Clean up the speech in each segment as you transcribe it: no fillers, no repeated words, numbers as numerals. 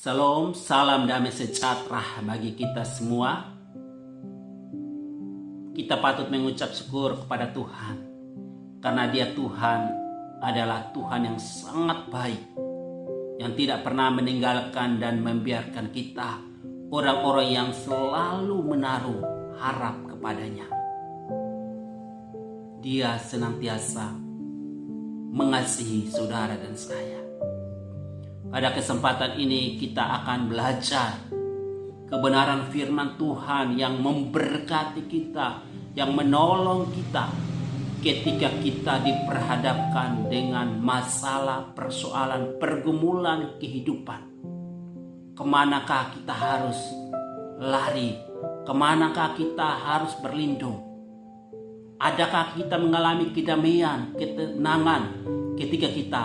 Salam, salam damai sejahtera bagi kita semua. Kita patut mengucap syukur kepada Tuhan, karena Dia Tuhan adalah Tuhan yang sangat baik, yang tidak pernah meninggalkan dan membiarkan kita, orang-orang yang selalu menaruh harap kepadanya. Dia senantiasa mengasihi saudara dan saya. Pada kesempatan ini kita akan belajar kebenaran firman Tuhan yang memberkati kita, yang menolong kita ketika kita diperhadapkan dengan masalah, persoalan, pergumulan kehidupan. Kemanakah kita harus lari? Kemanakah kita harus berlindung? Adakah kita mengalami kedamaian, ketenangan ketika kita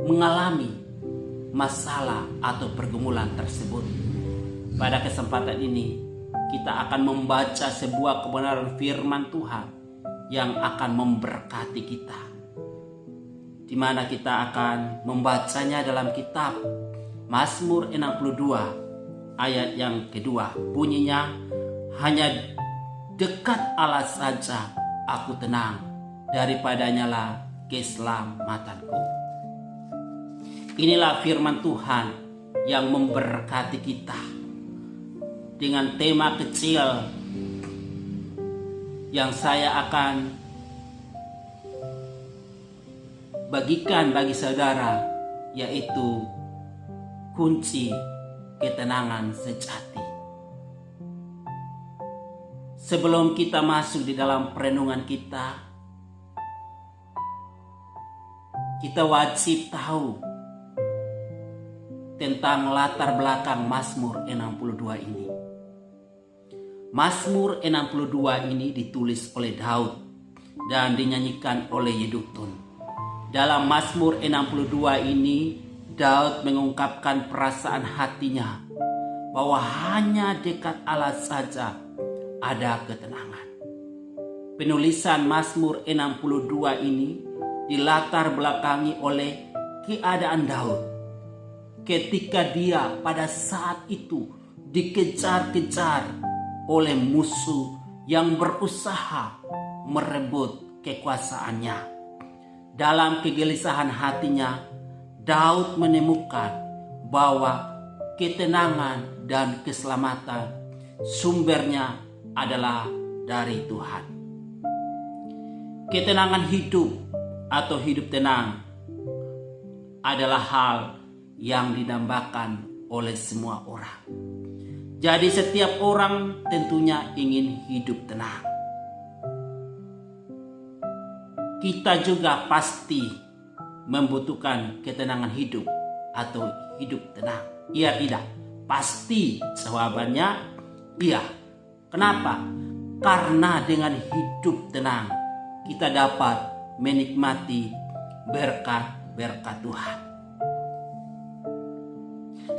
mengalami masalah atau pergumulan tersebut? Pada kesempatan ini kita akan membaca sebuah kebenaran firman Tuhan yang akan memberkati kita, di mana kita akan membacanya dalam kitab Mazmur 62 ayat yang kedua. Bunyinya, hanya dekat Allah saja aku tenang, daripadanya lah keselamatanku. Inilah firman Tuhan yang memberkati kita dengan tema kecil yang saya akan bagikan bagi saudara, yaitu kunci ketenangan sejati. Sebelum kita masuk di dalam perenungan kita wajib tahu tentang latar belakang Mazmur 62 ini. Mazmur 62 ini ditulis oleh Daud dan dinyanyikan oleh Yedutun. Dalam Mazmur 62 ini, Daud mengungkapkan perasaan hatinya bahwa hanya dekat Allah saja ada ketenangan. Penulisan Mazmur 62 ini dilatar belakangi oleh keadaan Daud ketika dia pada saat itu dikejar-kejar oleh musuh yang berusaha merebut kekuasaannya. Dalam kegelisahan hatinya, Daud menemukan bahwa ketenangan dan keselamatan sumbernya adalah dari Tuhan. Ketenangan hidup atau hidup tenang adalah hal yang didambakan oleh semua orang. Jadi setiap orang tentunya ingin hidup tenang. Kita juga pasti membutuhkan ketenangan hidup atau hidup tenang. Iya tidak? Pasti jawabannya iya. Kenapa? Karena dengan hidup tenang kita dapat menikmati berkat-berkat Tuhan.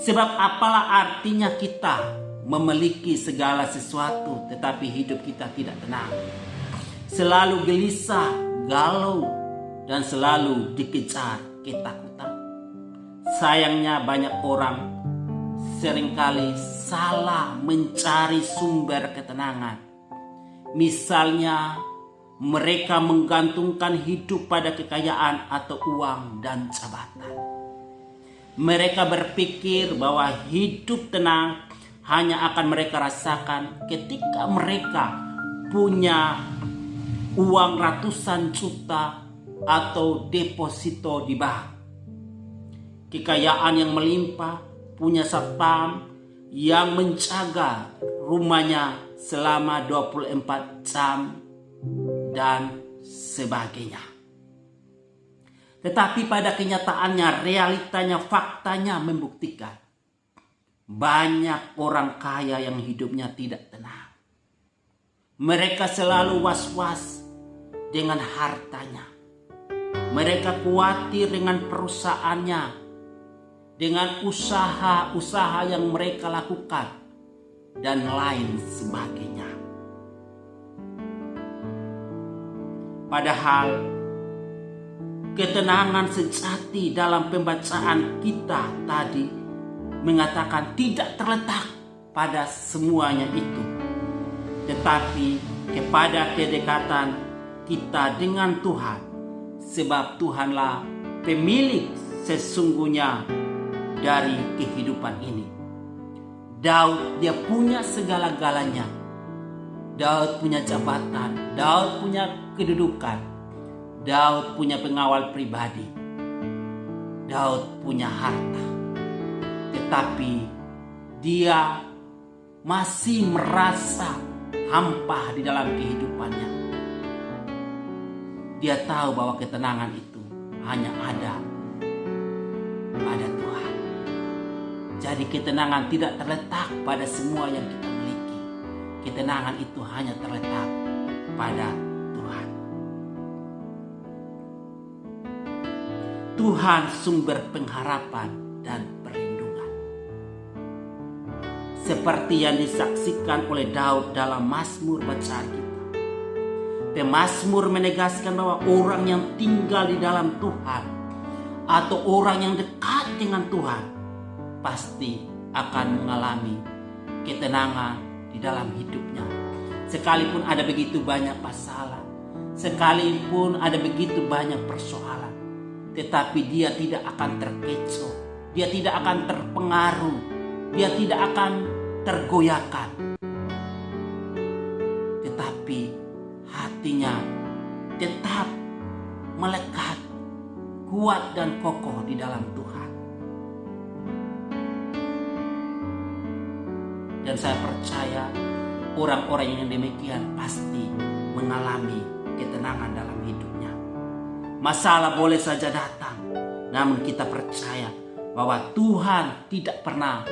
Sebab apalah artinya kita memiliki segala sesuatu tetapi hidup kita tidak tenang, selalu gelisah, galau, dan selalu dikejar ketakutan. Sayangnya banyak orang seringkali salah mencari sumber ketenangan. Misalnya mereka menggantungkan hidup pada kekayaan atau uang dan jabatan. Mereka berpikir bahwa hidup tenang hanya akan mereka rasakan ketika mereka punya uang ratusan juta atau deposito di bank, kekayaan yang melimpah, punya satpam yang menjaga rumahnya selama 24 jam dan sebagainya. Tetapi pada kenyataannya, realitanya, faktanya membuktikan banyak orang kaya yang hidupnya tidak tenang. Mereka selalu was-was dengan hartanya. Mereka khawatir dengan perusahaannya, dengan usaha-usaha yang mereka lakukan, dan lain sebagainya. Padahal ketenangan sejati dalam pembacaan kita tadi mengatakan tidak terletak pada semuanya itu, tetapi kepada kedekatan kita dengan Tuhan, sebab Tuhanlah pemilik sesungguhnya dari kehidupan ini. Daud, dia punya segala-galanya. Daud punya jabatan, Daud punya kedudukan, Daud punya pengawal pribadi, Daud punya harta. Tetapi dia masih merasa hampa di dalam kehidupannya. Dia tahu bahwa ketenangan itu hanya ada pada Tuhan. Jadi ketenangan tidak terletak pada semua yang kita miliki. Ketenangan itu hanya terletak pada Tuhan. Tuhan sumber pengharapan dan perlindungan. Seperti yang disaksikan oleh Daud dalam Mazmur bacaan kita. Pemazmur menegaskan bahwa orang yang tinggal di dalam Tuhan atau orang yang dekat dengan Tuhan pasti akan mengalami ketenangan di dalam hidupnya. Sekalipun ada begitu banyak masalah, sekalipun ada begitu banyak persoalan, tetapi dia tidak akan terkecoh, dia tidak akan terpengaruh, dia tidak akan tergoyahkan. Tetapi hatinya tetap melekat, kuat dan kokoh di dalam Tuhan. Dan saya percaya orang-orang yang demikian pasti mengalami ketenangan dalam hidupnya. Masalah boleh saja datang, namun kita percaya bahwa Tuhan tidak pernah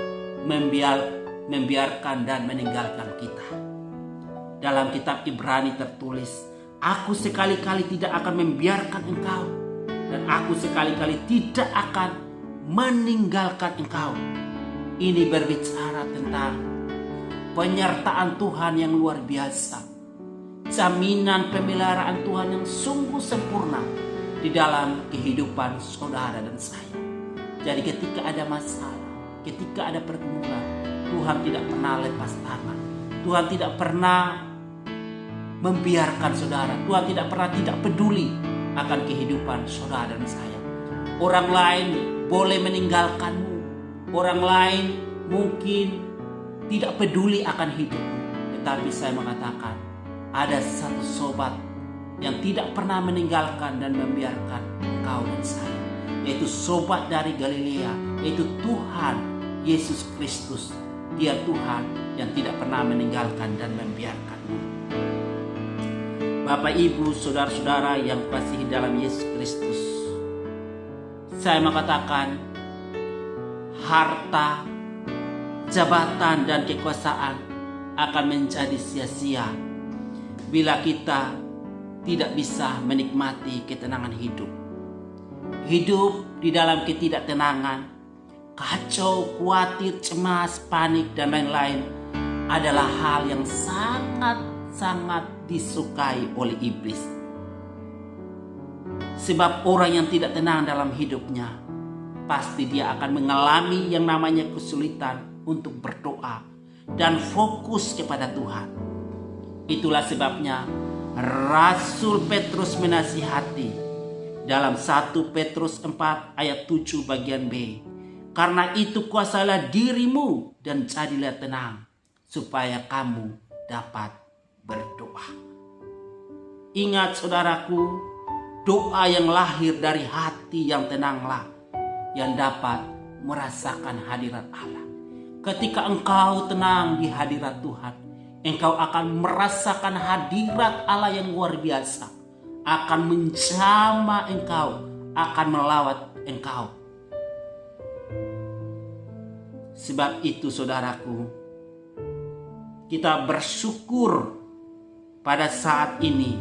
membiarkan dan meninggalkan kita. Dalam kitab Ibrani tertulis, aku sekali-kali tidak akan membiarkan engkau, dan aku sekali-kali tidak akan meninggalkan engkau. Ini berbicara tentang penyertaan Tuhan yang luar biasa, jaminan pemeliharaan Tuhan yang sungguh sempurna di dalam kehidupan saudara dan saya. Jadi ketika ada masalah, ketika ada pergumulan, Tuhan tidak pernah lepas tangan. Tuhan tidak pernah membiarkan saudara. Tuhan tidak pernah tidak peduli akan kehidupan saudara dan saya. Orang lain boleh meninggalkanmu, orang lain mungkin tidak peduli akan hidup, tetapi saya mengatakan ada satu sobat yang tidak pernah meninggalkan dan membiarkan engkau dan saya, yaitu sobat dari Galilea, yaitu Tuhan Yesus Kristus. Dia Tuhan yang tidak pernah meninggalkan dan membiarkanmu. Bapak, Ibu, saudara-saudara yang kasihi dalam Yesus Kristus, saya mengatakan harta, jabatan dan kekuasaan akan menjadi sia-sia bila kita tidak bisa menikmati ketenangan hidup. Hidup di dalam ketidaktenangan, kacau, khawatir, cemas, panik dan lain-lain adalah hal yang sangat disukai oleh iblis. Sebab orang yang tidak tenang dalam hidupnya, pasti dia akan mengalami yang namanya kesulitan untuk berdoa dan fokus kepada Tuhan. Itulah sebabnya Rasul Petrus menasihati dalam 1 Petrus 4 ayat 7 bagian B. Karena itu kuasailah dirimu dan jadilah tenang, supaya kamu dapat berdoa. Ingat saudaraku, doa yang lahir dari hati yang tenanglah yang dapat merasakan hadirat Allah. Ketika engkau tenang di hadirat Tuhan, engkau akan merasakan hadirat Allah yang luar biasa, akan menjamah engkau, akan melawat engkau. Sebab itu saudaraku, kita bersyukur pada saat ini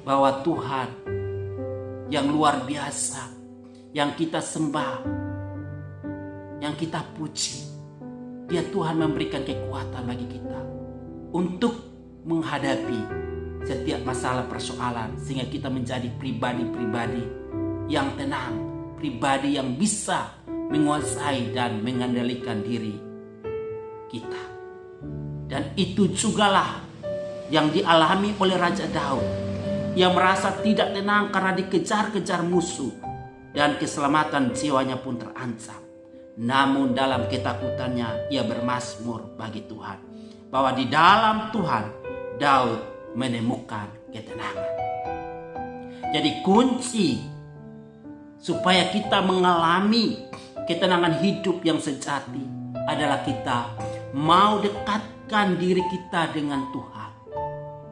bahwa Tuhan yang luar biasa, yang kita sembah, yang kita puji, Dia Tuhan memberikan kekuatan bagi kita untuk menghadapi setiap masalah persoalan, sehingga kita menjadi pribadi-pribadi yang tenang, pribadi yang bisa menguasai dan mengendalikan diri kita. Dan itu jugalah yang dialami oleh Raja Daud, yang merasa tidak tenang karena dikejar-kejar musuh dan keselamatan jiwanya pun terancam. Namun dalam ketakutannya ia bermazmur bagi Tuhan, bahwa di dalam Tuhan Daud menemukan ketenangan. Jadi kunci supaya kita mengalami ketenangan hidup yang sejati adalah kita mau dekatkan diri kita dengan Tuhan.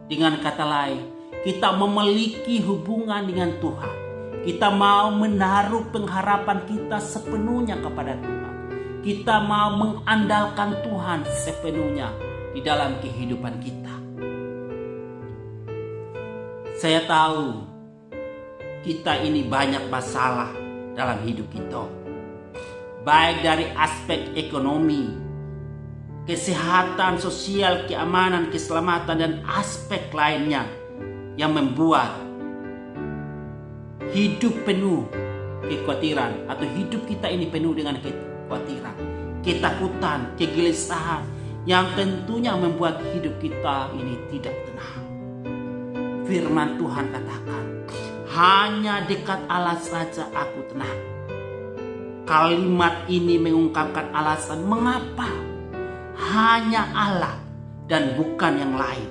Dengan kata lain, kita memiliki hubungan dengan Tuhan. Kita mau menaruh pengharapan kita sepenuhnya kepada Tuhan. Kita mau mengandalkan Tuhan sepenuhnya di dalam kehidupan kita. Saya tahu kita ini banyak masalah dalam hidup kita. Baik dari aspek ekonomi, kesehatan, sosial, keamanan, keselamatan, dan aspek lainnya yang membuat hidup penuh kekhawatiran, atau hidup kita ini penuh dengan kekhawatiran, ketakutan, kegelisahan yang tentunya membuat hidup kita ini tidak tenang. Firman Tuhan katakan, hanya dekat Allah saja aku tenang. Kalimat ini mengungkapkan alasan mengapa hanya Allah dan bukan yang lain,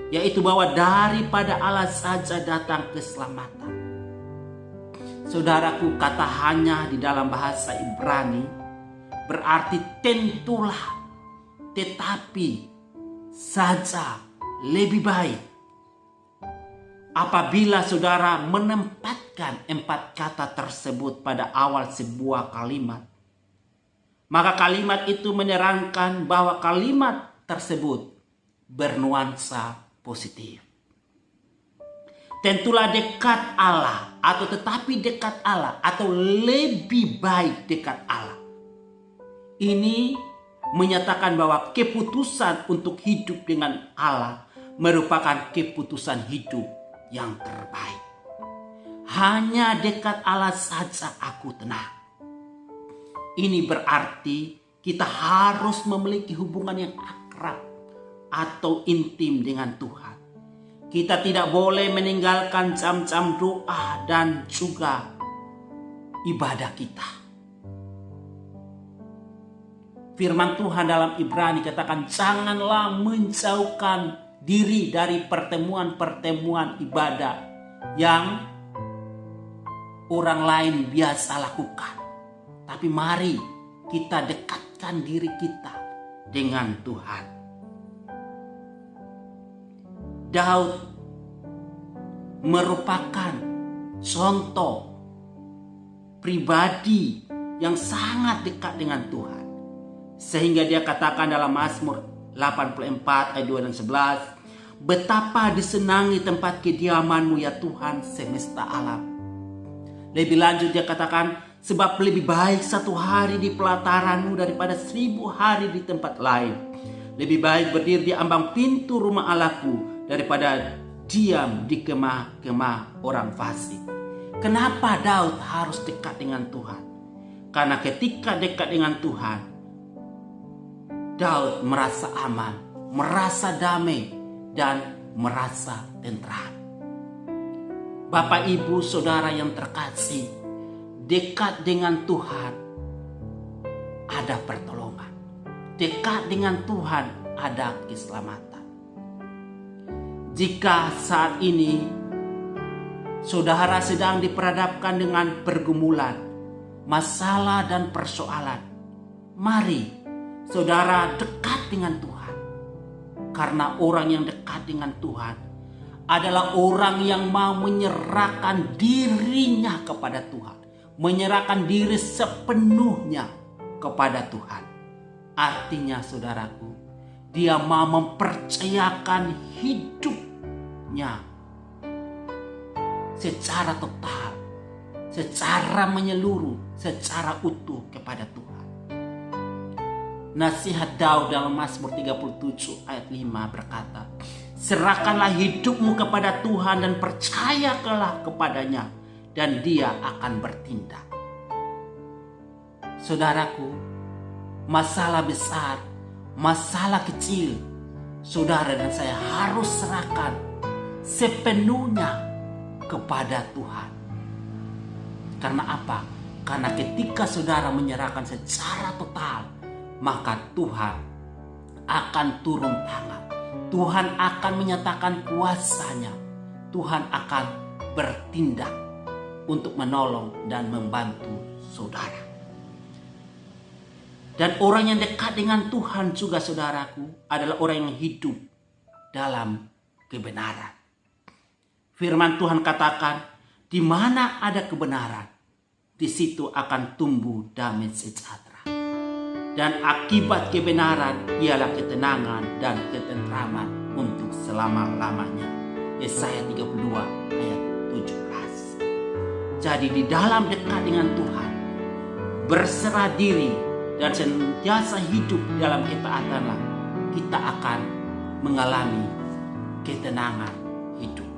yaitu bahwa daripada Allah saja datang keselamatan. Saudaraku, kata hanya di dalam bahasa Ibrani berarti tentulah, tetapi saja, lebih baik. Apabila saudara menempatkan 4 kata tersebut pada awal sebuah kalimat, maka kalimat itu menerangkan bahwa kalimat tersebut bernuansa positif. Tentulah dekat Allah, atau tetapi dekat Allah, atau lebih baik dekat Allah. Ini menyatakan bahwa keputusan untuk hidup dengan Allah merupakan keputusan hidup yang terbaik. Hanya dekat Allah saja aku tenang. Ini berarti kita harus memiliki hubungan yang akrab atau intim dengan Tuhan. Kita tidak boleh meninggalkan jam-jam doa dan juga ibadah kita. Firman Tuhan dalam Ibrani katakan, janganlah menjauhkan diri dari pertemuan-pertemuan ibadah yang orang lain biasa lakukan. Tapi mari kita dekatkan diri kita dengan Tuhan. Daud merupakan contoh pribadi yang sangat dekat dengan Tuhan. Sehingga dia katakan dalam Mazmur 84 ayat 2 dan 11, betapa disenangi tempat kediaman-Mu ya Tuhan semesta alam. Lebih lanjut dia katakan, sebab lebih baik 1 hari di pelataran-Mu daripada 1000 hari di tempat lain. Lebih baik berdiri di ambang pintu rumah Allahku daripada diam di kemah-kemah orang fasik. Kenapa Daud harus dekat dengan Tuhan? Karena ketika dekat dengan Tuhan, Daud merasa aman, merasa damai, dan merasa tentram. Bapak, Ibu, Saudara yang terkasih, dekat dengan Tuhan ada pertolongan. Dekat dengan Tuhan ada keselamatan. Jika saat ini saudara sedang diperhadapkan dengan pergumulan, masalah dan persoalan, mari saudara dekat dengan Tuhan. Karena orang yang dekat dengan Tuhan adalah orang yang mau menyerahkan dirinya kepada Tuhan, menyerahkan diri sepenuhnya kepada Tuhan. Artinya saudaraku, dia mau mempercayakan hidupnya secara total, secara menyeluruh, secara utuh kepada Tuhan. Nasihat Daud dalam Mazmur 37 ayat 5 berkata, serahkanlah hidupmu kepada Tuhan dan percayakanlah kepadanya, dan Dia akan bertindak. saudaraku, masalah besar, masalah kecil, saudara dan saya harus serahkan sepenuhnya kepada Tuhan. Karena apa? Karena ketika saudara menyerahkan secara total, maka Tuhan akan turun tangan. Tuhan akan menyatakan kuasanya. Tuhan akan bertindak untuk menolong dan membantu saudara. Dan orang yang dekat dengan Tuhan juga, saudaraku, adalah orang yang hidup dalam kebenaran. Firman Tuhan katakan, di mana ada kebenaran, di situ akan tumbuh damai sejahtera. Dan akibat kebenaran ialah ketenangan dan ketentraman untuk selama-lamanya. Yesaya 32 ayat 17. Jadi di dalam dekat dengan Tuhan, berserah diri dan senantiasa hidup dalam ketaatanlah, kita akan mengalami ketenangan hidup.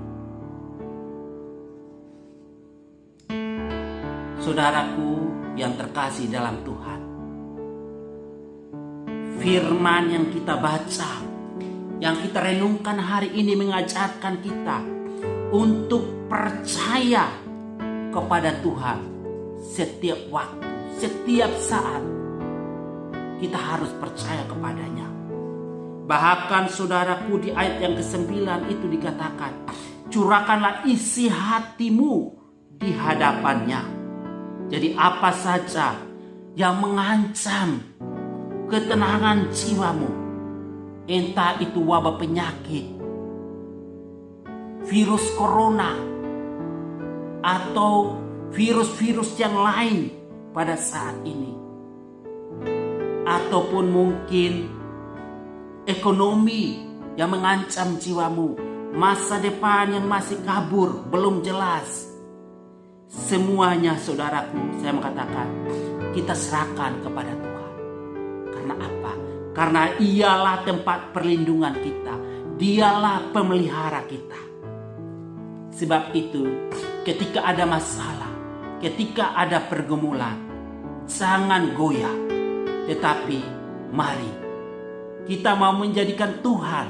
Saudaraku yang terkasih dalam Tuhan, firman yang kita baca, yang kita renungkan hari ini mengajarkan kita untuk percaya kepada Tuhan setiap waktu, setiap saat. Kita harus percaya kepadanya. Bahkan saudaraku, di ayat yang ke-9 itu dikatakan, curahkanlah isi hatimu di hadapannya. Jadi apa saja yang mengancam ketenangan jiwamu, entah itu wabah penyakit, virus corona, atau virus-virus yang lain pada saat ini, ataupun mungkin ekonomi yang mengancam jiwamu, masa depan yang masih kabur, belum jelas. Semuanya, saudaraku, saya mengatakan kita serahkan kepada Tuhan. Karena apa? Karena ialah tempat perlindungan kita. Dialah pemelihara kita. Sebab itu, ketika ada masalah, ketika ada pergumulan, jangan goyah. Tetapi mari kita mau menjadikan Tuhan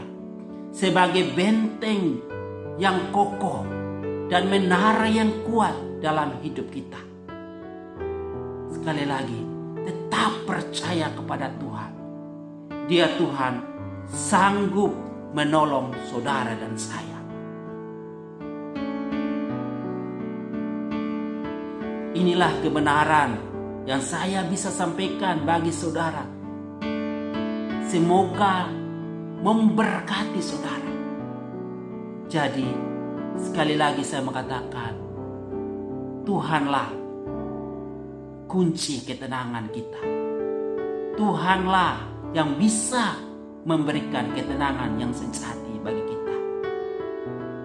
sebagai benteng yang kokoh dan menara yang kuat dalam hidup kita. Sekali lagi, tetap percaya kepada Tuhan. Dia Tuhan sanggup menolong saudara dan saya. Inilah kebenaran yang saya bisa sampaikan bagi saudara. Semoga memberkati saudara. Jadi, sekali lagi saya mengatakan, Tuhanlah kunci ketenangan kita. Tuhanlah yang bisa memberikan ketenangan yang sejati bagi kita.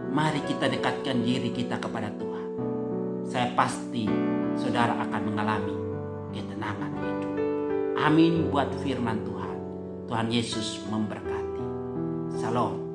Mari kita dekatkan diri kita kepada Tuhan. Saya pasti saudara akan mengalami ketenangan hidup. Amin buat firman Tuhan. Tuhan Yesus memberkati. Shalom.